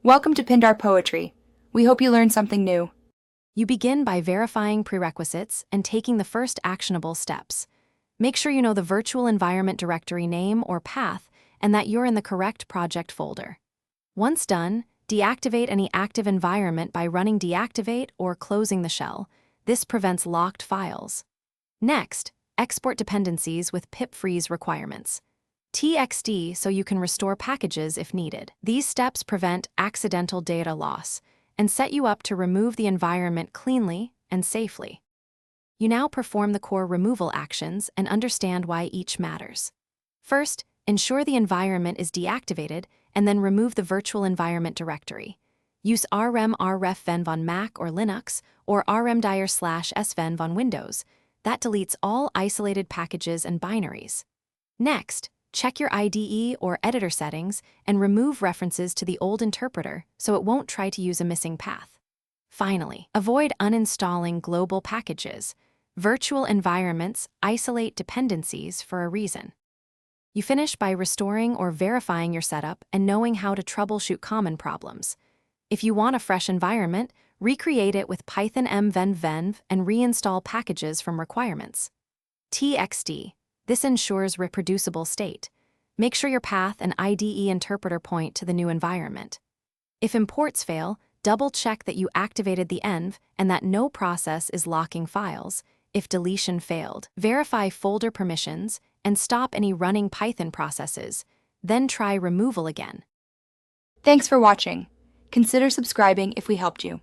Welcome to Pindar Poetry. We hope you learned something new. You begin by verifying prerequisites and taking the first actionable steps. Make sure you know the virtual environment directory name or path and that you're in the correct project folder. Once done, deactivate any active environment by running deactivate or closing the shell. This prevents locked files. Next, export dependencies with pip freeze requirements. TXT so you can restore packages if needed. These steps prevent accidental data loss and set you up to remove the environment cleanly and safely. You now perform the core removal actions and understand why each matters. First, ensure the environment is deactivated and then remove the virtual environment directory. Use rm-ref-venv on Mac or Linux or rm-dir/svenv on Windows. That deletes all isolated packages and binaries. Next, check your IDE or editor settings and remove references to the old interpreter so it won't try to use a missing path. Finally, avoid uninstalling global packages. Virtual environments isolate dependencies for a reason. You finish by restoring or verifying your setup and knowing how to troubleshoot common problems. If you want a fresh environment, recreate it with Python mvenv and reinstall packages from requirements. TXT. This ensures reproducible state. Make sure your path and IDE interpreter point to the new environment. If imports fail, double-check that you activated the env and that no process is locking files. If deletion failed, verify folder permissions and stop any running Python processes. Then try removal again. Thanks for watching. Consider subscribing if we helped you.